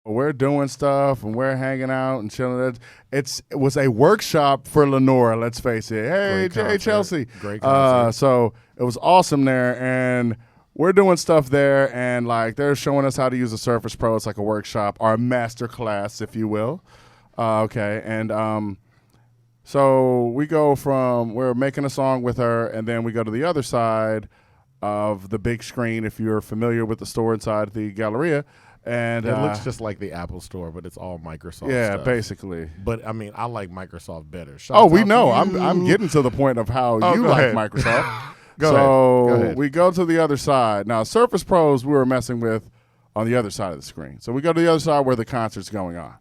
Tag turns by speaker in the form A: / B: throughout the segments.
A: we're doing stuff and we're hanging out and chilling. It was a workshop for Lenora, let's face it. Hey, Jay Chelsea.
B: Great concert.
A: So it was awesome there, and we're doing stuff there, and like they're showing us how to use the Surface Pro. It's like a workshop, our master class, if you will. Okay, and so we're making a song with her, and then we go to the other side of the big screen, if you're familiar with the store inside the Galleria. And
B: it looks just like the Apple Store, but it's all Microsoft stuff.
A: Basically.
B: But, I mean, I like Microsoft better.
A: We know. I'm getting to the point of how you like Microsoft.
B: Go ahead.
A: We go to the other side. Now, Surface Pros we were messing with on the other side of the screen. So we go to the other side where the concert's going on.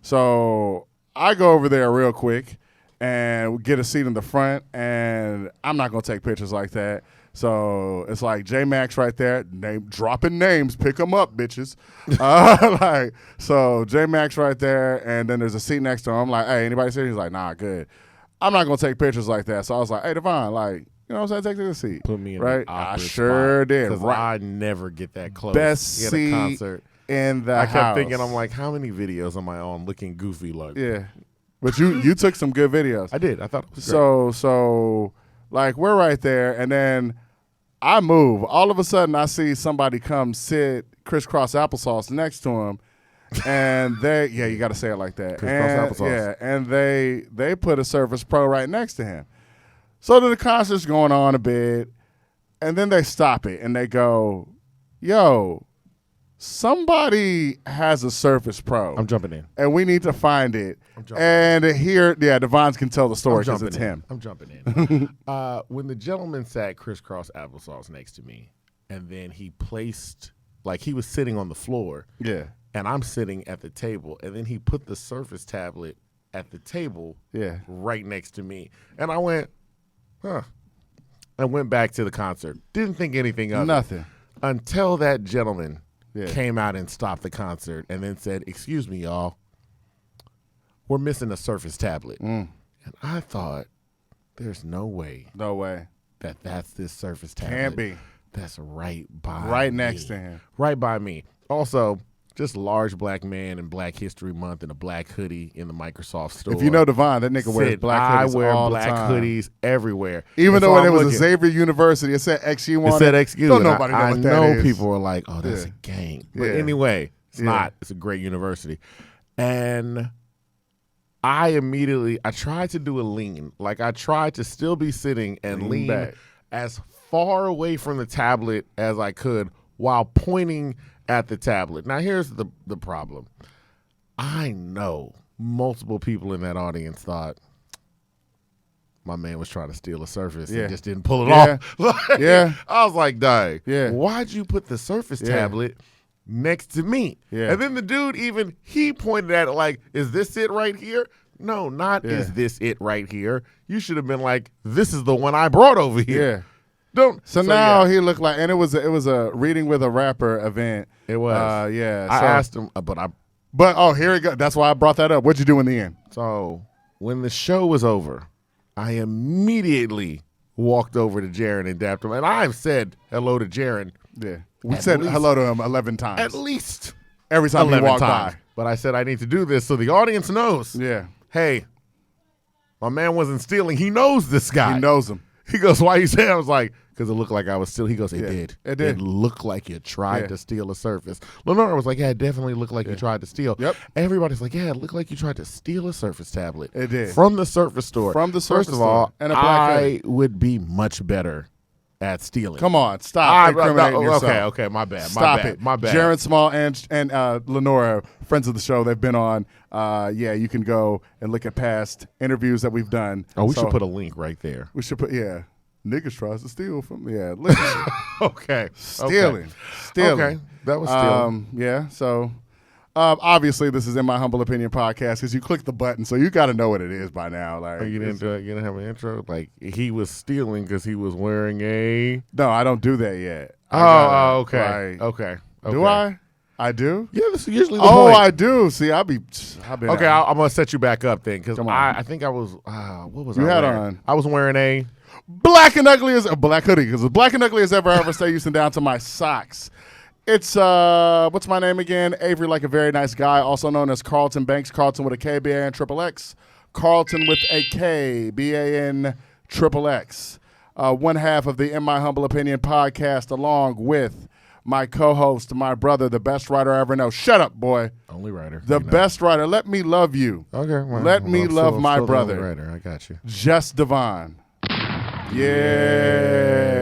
A: So I go over there real quick and get a seat in the front, and I'm not going to take pictures like that. So it's like J-Max right there, dropping names, pick them up, bitches. So J-Max right there, and then there's a seat next to him. I'm like, hey, anybody see? He's like, nah, good. I'm not going to take pictures like that. So I was like, hey, Devon, like, you know what I'm saying? Take this seat.
B: Put me in
A: right?
B: the
A: I sure
B: spot,
A: did.
B: Because
A: right.
B: I never get that close.
A: Best
B: at
A: seat
B: a concert.
A: In the house.
B: I kept thinking, I'm like, how many videos am I on looking goofy like?
A: Yeah. But you took some good videos.
B: I did. I thought it was great.
A: So like we're right there, and then I move. All of a sudden, I see somebody come sit crisscross applesauce next to him, and you got to say it like that.
B: Crisscross applesauce.
A: Yeah, and they put a Surface Pro right next to him. So then the concert's going on a bit, and then they stop it and they go, "Yo, somebody has a Surface Pro.
B: I'm jumping in.
A: And we need to find it."
B: And
A: here, Devons can tell the story because it's him.
B: I'm jumping in. When the gentleman sat crisscross applesauce next to me, and then he placed, like he was sitting on the floor.
A: Yeah.
B: And I'm sitting at the table, and then he put the Surface tablet at the table.
A: Yeah.
B: Right next to me. And I went, huh. I went back to the concert. Didn't think anything of it.
A: Nothing.
B: Until that gentleman came out and stopped the concert and then said, "Excuse me, y'all. We're missing a Surface tablet." And I thought, there's no way.
A: No way.
B: That's this Surface tablet.
A: Can't be.
B: That's right
A: next to him.
B: Right by me. Also, just large black man in Black History Month in a black hoodie in the Microsoft store.
A: If you know Devon, that nigga wears black hoodies
B: I wear
A: all
B: black
A: the time.
B: hoodies everywhere.
A: Even though it was a Xavier University, it said XU on it.
B: It said XU.
A: Don't nobody know what that is.
B: People are like, oh, that's a gang. But anyway, it's not. It's a great university. And I tried to do a lean. Like I tried to still be sitting and lean
A: back
B: as far away from the tablet as I could while pointing at the tablet. Now, here's the problem. I know multiple people in that audience thought my man was trying to steal a Surface and just didn't pull it off. I was like, dang, why'd you put the Surface tablet next to me? And then the dude he pointed at it like, is this it right here? No, not is this it right here. You should have been like, this is the one I brought over here. So now
A: he looked like, and it was a reading with a rapper event.
B: It was.
A: I
B: asked him,
A: but here we go. That's why I brought that up. What'd you do in the end?
B: So when the show was over, I immediately walked over to Jaron and dapped him, and I said hello to Jaron.
A: Yeah, we said hello to him 11 times.
B: At least
A: every time he walked by.
B: But I said I need to do this so the audience knows.
A: Yeah.
B: Hey, my man wasn't stealing. He knows this guy.
A: He knows him.
B: He goes, why you say? I was like, because it looked like I was stealing. He goes, it did.
A: It did.
B: It looked like you tried to steal a Surface. Lenora was like, yeah, it definitely looked like you tried to steal.
A: Yep.
B: Everybody's like, yeah, it looked like you tried to steal a Surface tablet.
A: It did.
B: From the Surface store.
A: From the Surface
B: First of all,
A: and a black
B: I would be much better at stealing.
A: Come on, stop incriminating yourself.
B: Okay, my bad.
A: Stop it.
B: My bad.
A: Jaron Small and Lenora, friends of the show, they've been on. You can go and look at past interviews that we've done.
B: Oh, we should put a link right there.
A: We should put, niggas tries to steal from me. Yeah,
B: okay.
A: Stealing.
B: Okay, that was stealing.
A: So obviously this is In My Humble Opinion podcast because you click the button, so you got to know what it is by now. Like,
B: you didn't do it. You didn't have an intro. Like he was stealing because he was wearing a.
A: No, I don't do that yet.
B: Okay. Okay.
A: Do I? I do?
B: Yeah, this is usually the point.
A: I do. See, I've been
B: okay, I'm going to set you back up then because I think I was, what was I
A: wearing?
B: On? I was wearing a
A: black and ugly as a black hoodie because as black and ugly as ever stay Houston down to my socks. It's what's my name again? Avery, like a very nice guy, also known as Carlton Banks. Carlton with a K, B-A-N, triple X. Carlton with a K, B-A-N, triple X. One half of the In My Humble Opinion podcast, along with my co-host, my brother, the best writer I ever know. Shut up, boy.
B: Only writer.
A: The best writer. Let me love you.
B: Okay. Well,
A: Let me love my brother.
B: The only writer. I got you.
A: Just Devon. Yeah.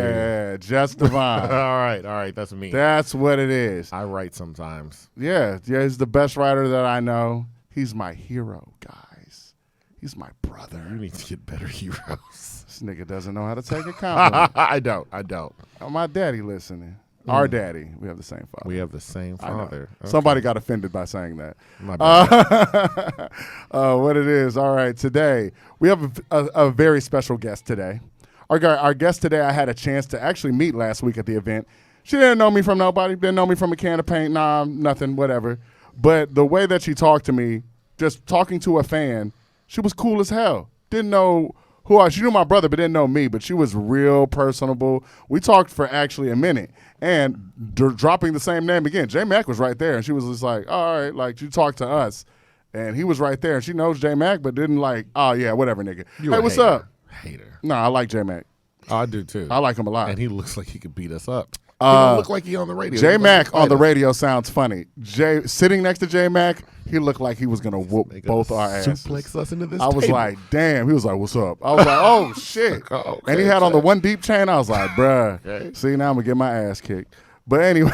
A: Just Devon.
B: All right. That's me.
A: That's what it is.
B: I write sometimes.
A: Yeah, he's the best writer that I know. He's my hero, guys. He's my brother.
B: You need to get better heroes.
A: This nigga doesn't know how to take a compliment.
B: I don't.
A: Oh, my daddy listening. Our daddy. We have the same father.
B: We have the same father. Okay.
A: Somebody got offended by saying that.
B: My bad.
A: What it is. All right, today we have a very special guest today. Our guest today I had a chance to actually meet last week at the event. She didn't know me from nobody. Didn't know me from a can of paint. Nah, nothing, whatever. But the way that she talked to me, just talking to a fan, she was cool as hell. Didn't know who I. She knew my brother, but didn't know me. But she was real personable. We talked for actually a minute. And dropping the same name again, J Mac was right there, and she was just like, all right, like she talked to us, and he was right there, and she knows J Mac, but didn't like, oh yeah, whatever, nigga. Hey, what's up?
B: Hater.
A: No, I like J Mac.
B: Oh, I do too.
A: I like him a lot.
B: And he looks like he could beat us up. He don't look like he on the radio.
A: J Mac on the radio sounds funny. Sitting next to J Mac, he looked like he was gonna whoop both our asses.
B: Suplex us into this.
A: I was like, damn. He was like, what's up? I was like, oh shit.
B: Okay,
A: and he had on the one deep chain. I was like, bruh.
B: Okay.
A: See, now I'm gonna get my ass kicked. But anyway,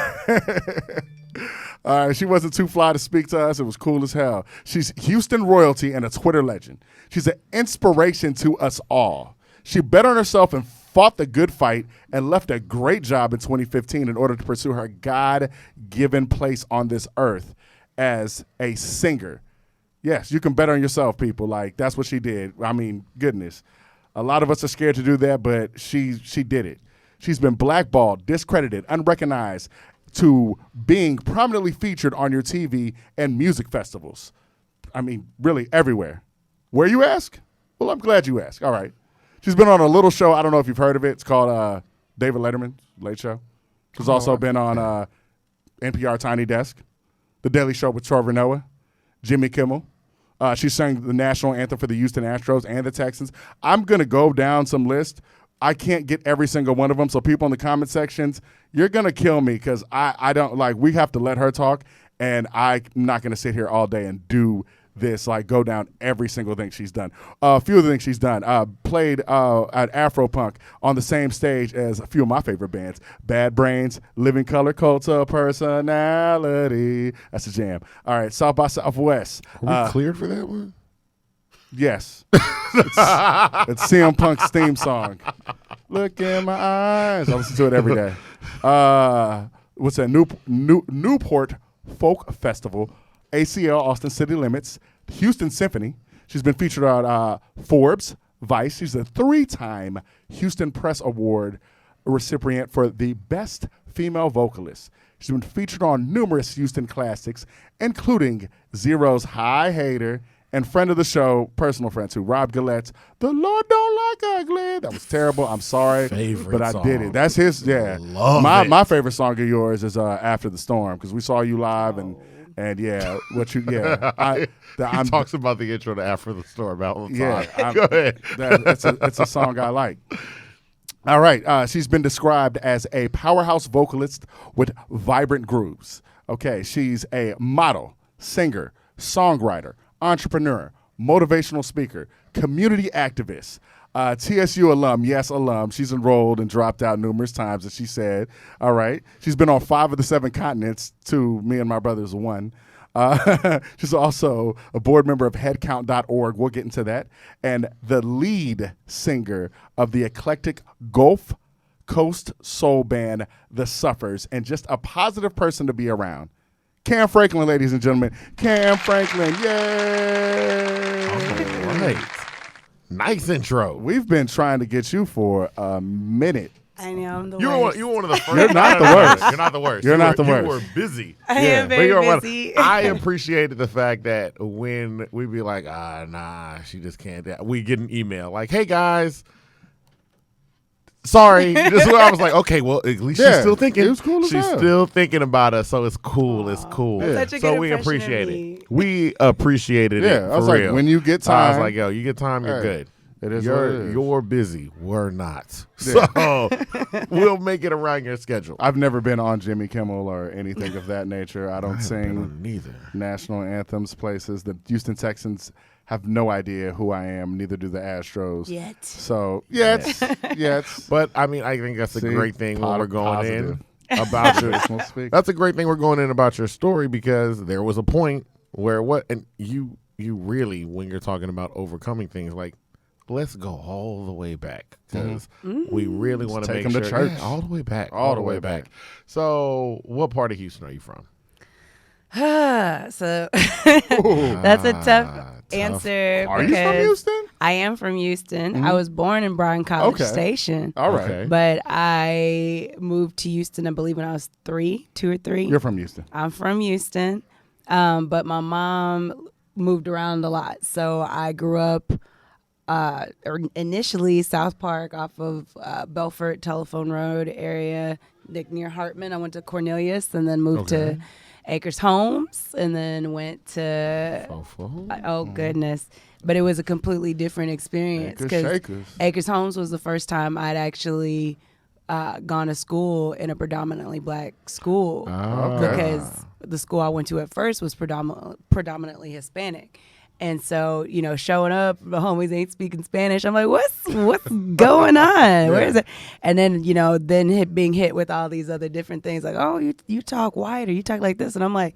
A: she wasn't too fly to speak to us. It was cool as hell. She's Houston royalty and a Twitter legend. She's an inspiration to us all. She bet on herself and fought the good fight and left a great job in 2015 in order to pursue her God-given place on this earth as a singer. Yes, you can bet on yourself, people. Like, that's what she did. I mean, goodness. A lot of us are scared to do that, but she did it. She's been blackballed, discredited, unrecognized, to being prominently featured on your TV and music festivals. I mean, really everywhere. Where, you ask? Well, I'm glad you asked. All right. She's been on a little show. I don't know if you've heard of it. It's called David Letterman's Late Show. She's also been on NPR Tiny Desk, The Daily Show with Trevor Noah, Jimmy Kimmel. She sang the national anthem for the Houston Astros and the Texans. I'm going to go down some list. I can't get every single one of them. So people in the comment sections, you're going to kill me because I don't like, we have to let her talk, and I'm not going to sit here all day and do this, like go down every single thing she's done. A few of the things she's done. Played at Afropunk on the same stage as a few of my favorite bands. Bad Brains, Living Color, Cult of Personality. That's a jam. All right, South by Southwest.
B: Are we cleared for that one?
A: Yes. it's CM Punk's theme song. Look in my eyes. I listen to it every day. What's that? Newport Folk Festival, ACL, Austin City Limits, Houston Symphony. She's been featured on Forbes, Vice. She's a 3-time Houston Press Award recipient for the Best Female Vocalist. She's been featured on numerous Houston classics, including Zero's High Hater, and friend of the show, personal friend too, Rob Gillette's The Lord Don't Like Ugly. That was terrible. I'm sorry. But I did it. That's his, yeah. My favorite song of yours is After the Storm, because we saw you live and yeah, he
B: talks about the intro to After the Storm all the time.
A: Yeah,
B: Go ahead.
A: It's a song I like. All right, she's been described as a powerhouse vocalist with vibrant grooves. Okay, she's a model, singer, songwriter, entrepreneur, motivational speaker, community activist, TSU alum. Yes, alum. She's enrolled and dropped out numerous times, as she said. All right. She's been on 5 of the 7 continents. 2, me and my brother's 1. She's also a board member of headcount.org. We'll get into that. And the lead singer of the eclectic Gulf Coast soul band, The Suffers, and just a positive person to be around. Kam Franklin, ladies and gentlemen. Kam Franklin, yay!
B: All right. Nice intro.
A: We've been trying to get you for a minute.
C: I know, I'm the
B: You
C: worst.
B: were one of the first.
A: You're not the worst.
B: You're not the worst.
A: You're not the worst.
B: You were busy.
C: I am very busy.
B: I appreciated the fact that when we'd be like, nah, she just can't. We get an email like, hey, guys, Sorry. This is where I was like, okay, well, at least she's still thinking.
A: It was cool as
B: She's
A: hell.
B: still thinking about us, so it's cool. It's cool.
C: That's such a
B: So
C: good
B: we
C: impression of
B: appreciate
C: me.
B: it. We appreciated it.
A: Yeah, I was
B: for
A: like,
B: real.
A: when you get
B: I was
A: time.
B: like, yo, you get time, you're
A: Hey,
B: good.
A: it is what it is.
B: You're busy. We're not.
A: Yeah.
B: So we'll make it around your schedule.
A: I've never been on Jimmy Kimmel or anything of that nature. I don't sing
B: neither.
A: national anthems places. The Houston Texans have no idea who I am. Neither do the Astros.
C: Yet.
A: So, yet.
B: But I mean, I think that's a
A: See,
B: great thing when we're going
A: positive.
B: in about your.
A: Motivational speak.
B: That's a great thing we're going in about your story because there was a point where and you really, when you're talking about overcoming things, like let's go all the way back because we really want to
A: take
B: make
A: them
B: sure
A: to church.
B: Yeah, all the way back,
A: All the way back.
B: So, what part of Houston are you from?
C: So that's a tough answer.
A: Are you from
C: because
A: Houston?
C: I am from Houston. I was born in Bryan College
A: Okay.
C: Station.
A: All right.
B: Okay.
C: But I moved to Houston, I believe, when I was 2 or 3.
A: You're from Houston.
C: I'm from Houston, but my mom moved around a lot. So I grew up initially South Park off of Belfort Telephone Road area, near Hartman. I went to Cornelius and then moved to Acres Homes and then went to oh goodness. But it was a completely different experience
A: Acres.
C: Acres Homes was the first time I'd actually gone to school in a predominantly black school because the school I went to at first was predominantly Hispanic. And so, showing up, the homies ain't speaking Spanish. I'm like, what's going on? Where is it? And then, being hit with all these other different things like, oh, you talk white or you talk like this. And I'm like,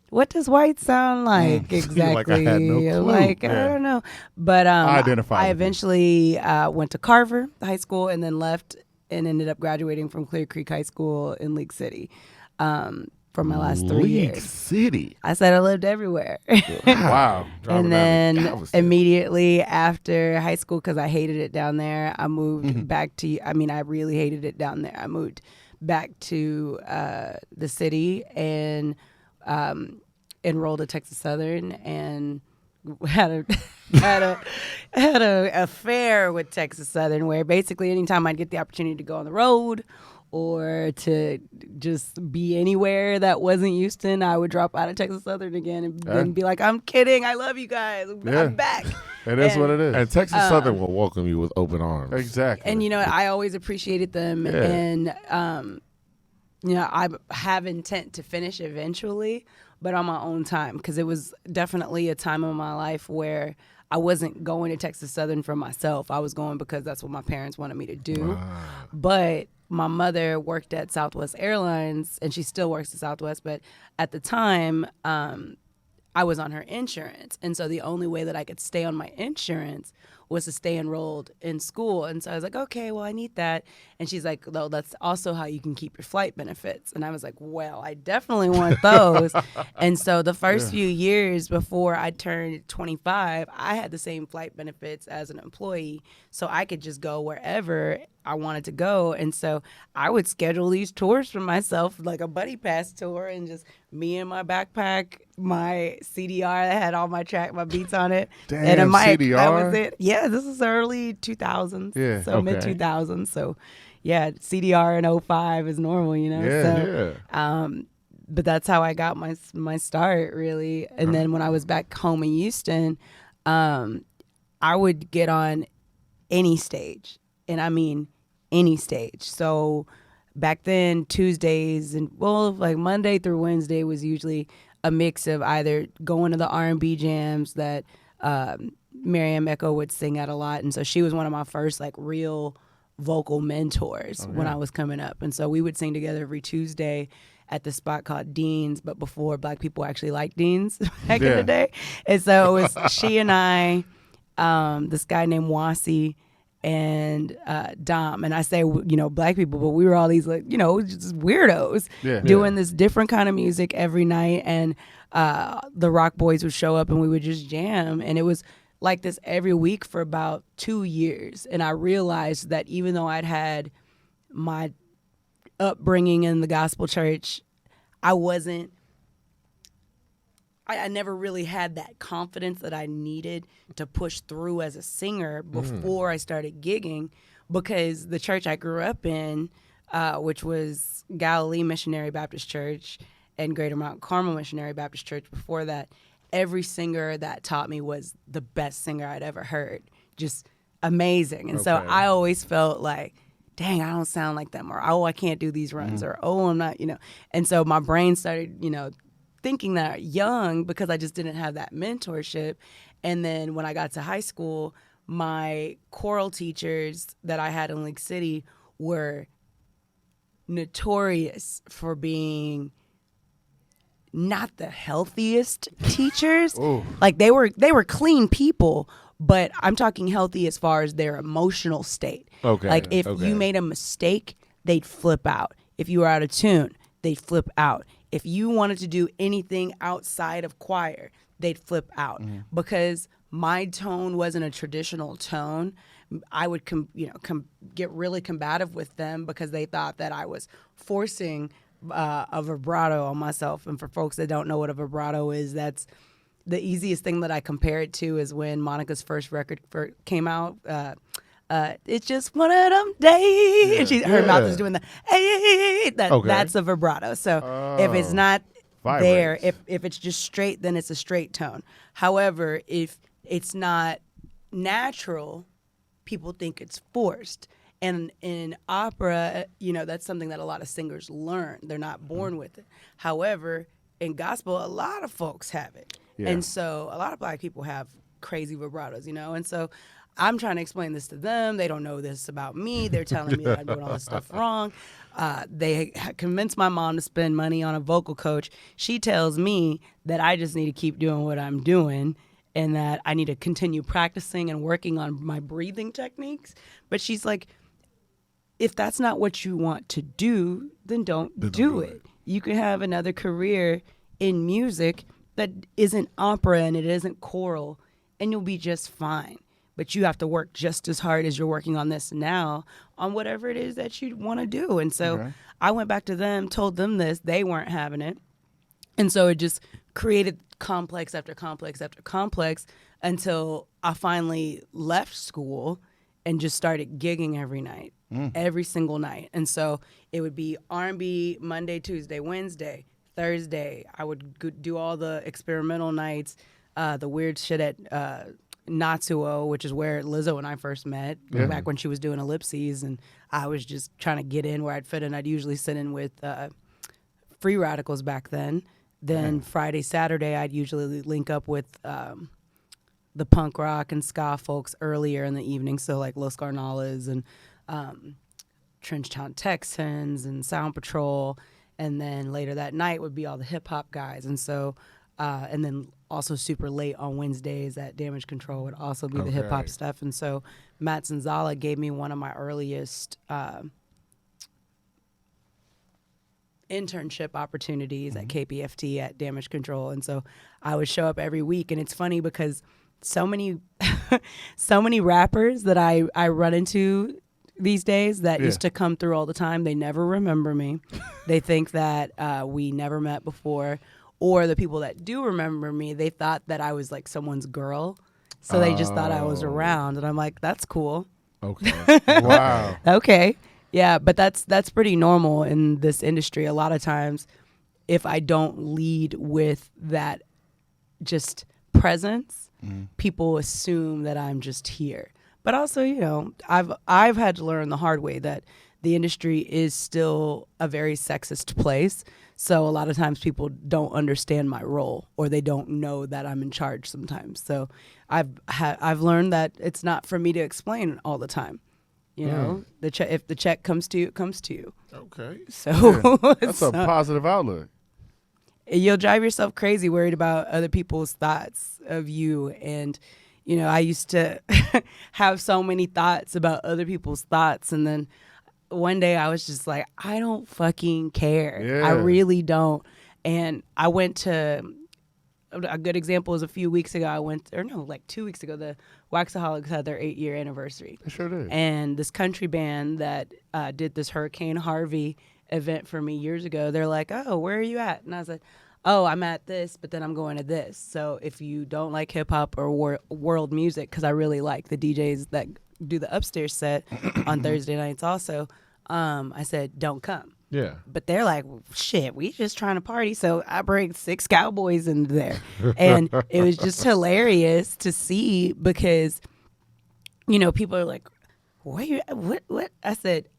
C: what does white sound like exactly?
B: Like I had no clue.
C: I don't know. But I
A: identify with you.
C: eventually went to Carver High School and then left and ended up graduating from Clear Creek High School in League City. For my last 3 years.
B: League City.
C: I said I lived everywhere.
A: Wow.
C: And then immediately after high school, because I hated it down there, I moved back to, I really hated it down there. I moved back to the city and enrolled at Texas Southern and had a affair with Texas Southern where basically anytime I'd get the opportunity to go on the road or to just be anywhere that wasn't Houston, I would drop out of Texas Southern again and then be like, I'm kidding. I love you guys. I'm back.
A: It is what it is.
B: And Texas Southern will welcome you with open arms.
A: Exactly.
C: And, I always appreciated them.
B: Yeah.
C: And, I have intent to finish eventually, but on my own time, because it was definitely a time of my life where I wasn't going to Texas Southern for myself. I was going because that's what my parents wanted me to do. But my mother worked at Southwest Airlines, and she still works at Southwest. But at the time, I was on her insurance. And so the only way that I could stay on my insurance was to stay enrolled in school. And so I was like, okay, well, I need that. And she's like, no, that's also how you can keep your flight benefits. And I was like, well, I definitely want those. And so the first few years before I turned 25, I had the same flight benefits as an employee. So I could just go wherever I wanted to go. And so I would schedule these tours for myself, like a buddy pass tour, and just me and my backpack, my CDR that had all my beats on it.
A: Damn,
C: and a mic.
A: CDR?
C: That was it. Yeah, this is early 2000s.
A: Yeah,
C: so mid 2000s. So yeah, CDR in 05 is normal, But that's how I got my start, really. And then when I was back home in Houston, I would get on any stage. And I mean any stage. So back then, Tuesdays and like Monday through Wednesday was usually a mix of either going to the R&B jams that Miriam Echo would sing at a lot. And so she was one of my first like real vocal mentors when I was coming up. And so we would sing together every Tuesday at the spot called Dean's, but before black people actually liked Dean's back in the day. And so it was she and I, this guy named Wasi, and Dom. And I say, black people, but we were all these like, just weirdos doing this different kind of music every night. And the Rock Boys would show up and we would just jam. And it was like this every week for about 2 years. And I realized that even though I'd had my upbringing in the gospel church, I never really had that confidence that I needed to push through as a singer before I started gigging. because the church I grew up in, which was Galilee Missionary Baptist Church and Greater Mount Carmel Missionary Baptist Church before that, every singer that taught me was the best singer I'd ever heard. Just amazing. And so
A: Okay.
C: I always felt like, dang, I don't sound like them, or, oh, I can't do these runs, or, oh, I'm not, And so my brain started, thinking that young because I just didn't have that mentorship. And then when I got to high school, my choral teachers that I had in Lake City were notorious for being not the healthiest teachers.
A: Ooh.
C: Like they were clean people, but I'm talking healthy as far as their emotional state.
B: Okay.
C: Like if
B: Okay.
C: you made a mistake, they'd flip out. If you were out of tune, they'd flip out. If you wanted to do anything outside of choir, they'd flip out. Because my tone wasn't a traditional tone. I would get really combative with them because they thought that I was forcing a vibrato on myself. And for folks that don't know what a vibrato is, that's the easiest thing that I compare it to is when Monica's first record came out. It's just one of them days. And her mouth is doing the hey. That's a vibrato. So if it's not there, if it's just straight, then it's a straight tone. However, if it's not natural, people think it's forced. And in opera, that's something that a lot of singers learn. They're not born with it. However, in gospel, a lot of folks have it.
A: Yeah.
C: And so a lot of Black people have crazy vibratos, And so I'm trying to explain this to them. They don't know this about me. They're telling me that I'm doing all this stuff wrong. They convinced my mom to spend money on a vocal coach. She tells me that I just need to keep doing what I'm doing and that I need to continue practicing and working on my breathing techniques. But she's like, if that's not what you want to do, then don't do it. You can have another career in music that isn't opera and it isn't choral, and you'll be just fine. But you have to work just as hard as you're working on this now on whatever it is that you want to do. And so I went back to them, told them this. They weren't having it. And so it just created complex after complex after complex until I finally left school and just started gigging every night, every single night. And so it would be R&B Monday, Tuesday, Wednesday, Thursday. I would do all the experimental nights, the weird shit at Natsuo, which is where Lizzo and I first met back when she was doing ellipses. And I was just trying to get in where I'd fit in. I'd usually sit in with Free Radicals back then. Then Friday, Saturday, I'd usually link up with the punk rock and ska folks earlier in the evening. So like Los Carnales and Trenchtown Texans and Sound Patrol. And then later that night would be all the hip hop guys. And so, and then also super late on Wednesdays at Damage Control would also be the hip hop stuff. And so Matt Zanzala gave me one of my earliest internship opportunities at KPFT at Damage Control. And so I would show up every week. And it's funny because so many rappers that I run into these days that used to come through all the time, they never remember me. They think that we never met before. Or the people that do remember me, they thought that I was like someone's girl. So they just thought I was around. And I'm like, that's cool.
B: Okay.
A: Wow.
C: Okay. Yeah, but that's pretty normal in this industry. A lot of times, if I don't lead with that just presence, people assume that I'm just here. But also, I've had to learn the hard way that the industry is still a very sexist place. So a lot of times people don't understand my role, or they don't know that I'm in charge sometimes. So I've learned that it's not for me to explain all the time. If the check comes to you, it comes to you.
B: Okay.
C: So
A: That's a positive outlook.
C: You'll drive yourself crazy worried about other people's thoughts of you. And, I used to have so many thoughts about other people's thoughts. And then one day I was just like, I don't fucking care.
A: Yeah.
C: I really don't. And I went to, a good example is a few weeks ago, like 2 weeks ago, the Waxaholics had their 8-year anniversary.
A: They sure did.
C: And this country band that did this Hurricane Harvey event for me years ago, they're like, oh, where are you at? And I was like, oh, I'm at this, but then I'm going to this. So if you don't like hip hop or world music, because I really like the DJs that do the upstairs set on Thursday nights also, I said, don't come.
B: Yeah.
C: But they're like, well, shit, we just trying to party. So I bring 6 cowboys in there. And it was just hilarious to see because, you know, people are like, what? I said,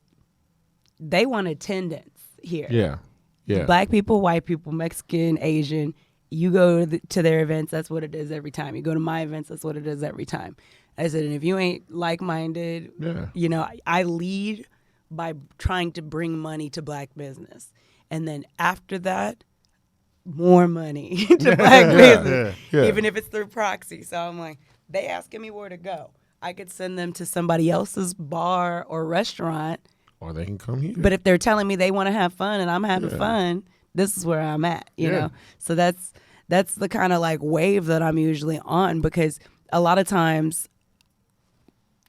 C: they want attendance here.
B: Yeah. Yeah.
C: Black people, white people, Mexican, Asian. You go to their events, that's what it is every time. You go to my events, that's what it is every time. I said, and if you ain't like-minded, you know, I lead by trying to bring money to black business. And then after that, more money to black business, even if it's through proxy. So I'm like, they asking me where to go. I could send them to somebody else's bar or restaurant.
B: Or they can come here.
C: But if they're telling me they want to have fun and I'm having fun, this is where I'm at, you know? So that's the kind of like wave that I'm usually on, because a lot of times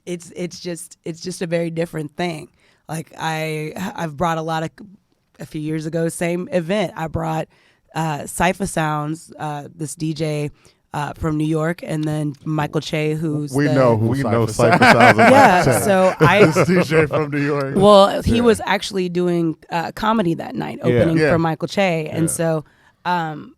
C: it's just a very different thing. Like I've brought a few years ago, same event, I brought Cypher Sounds, this DJ from New York, and then Michael Che, who's
A: we know Cypher Sounds.
C: Yeah, so
A: this DJ from New York.
C: Well, he was actually doing comedy that night, opening for Michael Che, and so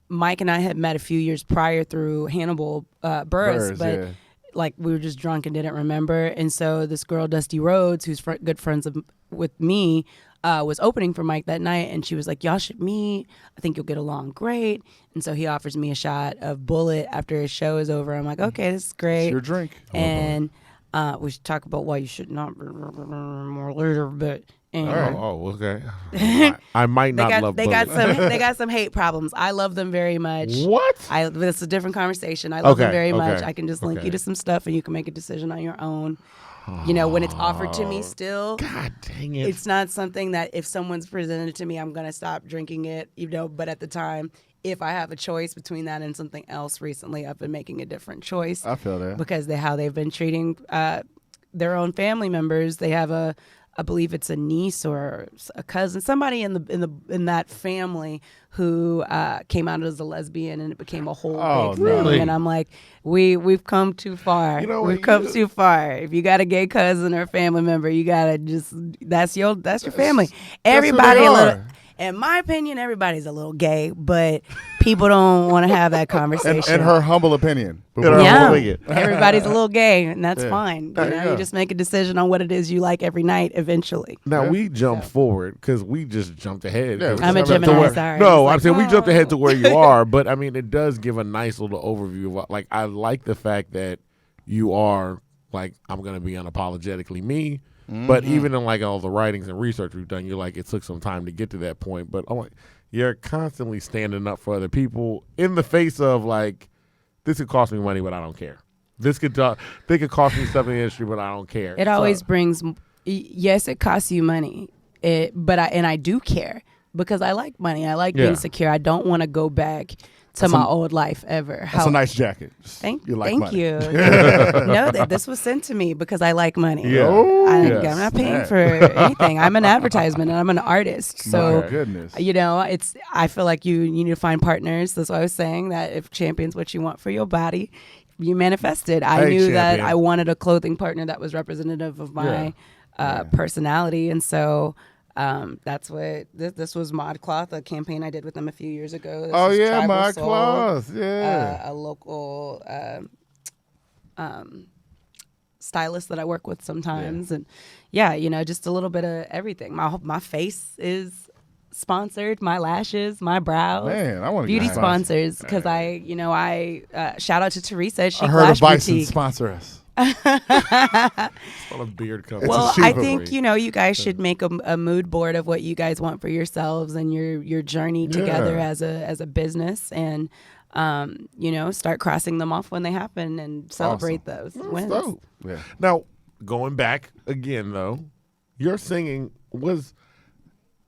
C: Mike and I had met a few years prior through Hannibal Buress, but like we were just drunk and didn't remember, and so this girl Dusty Rhodes, who's good friends with me, was opening for Mike that night, and she was like, y'all should meet. I think you'll get along great. And so he offers me a shot of Bullet after his show is over. I'm like, okay, this is great.
A: It's your drink.
C: And we should talk about why you should not more later, but anyway.
B: Oh, okay. I might not love Bullet.
C: They got some hate problems. I love them very much.
B: What?
C: This is a different conversation. I love them very much. I can just link
B: Okay.
C: you to some stuff and you can make a decision on your own. You know, when it's offered to me still,
B: God dang it.
C: it's not something that if someone's presented it to me, I'm going to stop drinking it, you know, but at the time, if I have a choice between that and something else recently, I've been making a different choice.
A: I feel that.
C: Because how they've been treating their own family members. They have I believe it's a niece or a cousin, somebody in that family who came out as a lesbian, and it became a whole big thing. And I'm like, we've come too far.
B: You know,
C: we've come too far. If you got a gay cousin or family member, you gotta just that's your family. Everybody a little. In my opinion, everybody's a little gay, but people don't want to have that conversation.
A: In her humble opinion.
C: Everybody's a little gay, and that's fine. You just make a decision on what it is you like every night eventually.
B: Now, we jumped forward because we just jumped ahead.
A: Yeah,
C: I'm a Gemini, sorry.
B: No, I'm saying we jumped ahead to where you are, but I mean, it does give a nice little overview of, like, I like the fact that you are, like, I'm going to be unapologetically me. But even in like all the writings and research we've done, you're like, it took some time to get to that point. But I'm like, you're constantly standing up for other people in the face of like, this could cost me money, but I don't care. They could cost me stuff in the industry, but I don't care.
C: It always brings, yes, it costs you money, but I do care because I like money. I like being secure. I don't want to go back to my old life ever.
A: That's a nice jacket.
C: Thank
A: you.
C: No, this was sent to me because I like money.
A: Yeah.
C: I'm not paying for anything. I'm an advertisement and I'm an artist. So,
A: my goodness.
C: You know, I feel like you need to find partners. That's why I was saying that if champion's what you want for your body, you manifest it. I knew that I wanted a clothing partner that was representative of my personality. And so that's what this was. ModCloth, a campaign I did with them a few years ago.
A: ModCloth,
C: a local stylist that I work with sometimes, and you know, just a little bit of everything. My face is sponsored, my lashes, my brows.
A: Man, I want to
C: beauty sponsors because I shout out to Teresa. She
A: I heard
C: Lash
A: a Bison
C: Boutique.
A: sponsor us.
B: It's all a beard company.
C: Well, I think you guys should make a mood board of what you guys want for yourselves and your journey together as a business, and start crossing them off when they happen and celebrate those wins.
B: Dope. Yeah. Now, going back again though, your singing was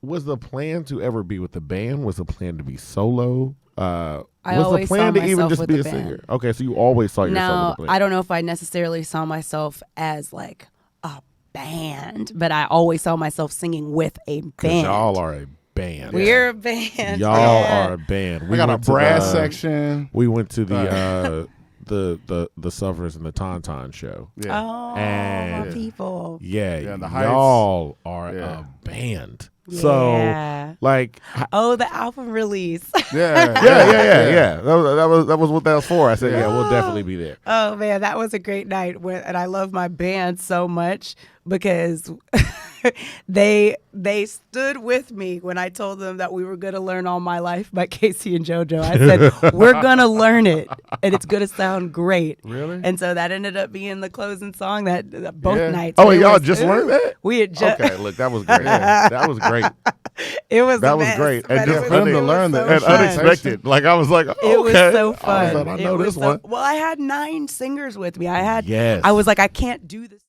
B: the plan to ever be with the band? Was the plan to be solo?
C: I
B: was
C: always
B: the plan
C: saw
B: to even
C: myself
B: just
C: with
B: be
C: the
B: a
C: band.
B: singer? Okay, so you always saw yourself
C: Now,
B: with the band.
C: I don't know if I necessarily saw myself as like a band, but I always saw myself singing with a band.
B: Y'all are a band.
C: We're a band.
B: Y'all are a band.
A: We got a brass section.
B: We went to the the Suffers and the Tauntaun show.
A: Yeah.
C: Oh,
B: And-
C: my people.
B: Yeah,
A: the Heights.
B: y'all are
A: Yeah.
B: a band.
C: Yeah.
B: So like,
C: Oh, the album release.
A: Yeah.
B: yeah. That was what that was for. I said, yeah, we'll definitely be there.
C: Oh man, that was a great night. And I love my band so much because they stood with me when I told them that we were going to learn All My Life by Casey and JoJo. I said, we're going to learn it and it's going to sound great.
A: Really?
C: And so that ended up being the closing song that both
A: Yeah.
C: nights.
B: Oh,
C: It
B: y'all
C: was-
B: just learned that?
C: We had just.
B: Okay, look, that was great. That was great.
C: It was
B: That
C: the
B: was
C: best,
B: great.
C: but
B: And
C: it
B: just
C: was-
B: for them
C: it
A: to
C: was
A: learn
C: so
A: that
B: And
C: fun.
B: unexpected. Like I was like, okay.
C: It was so
B: I
C: fun.
B: was like, I know
C: It was
B: this one.
C: Well, I had 9 singers with me.
B: Yes.
C: I was like, I can't do this.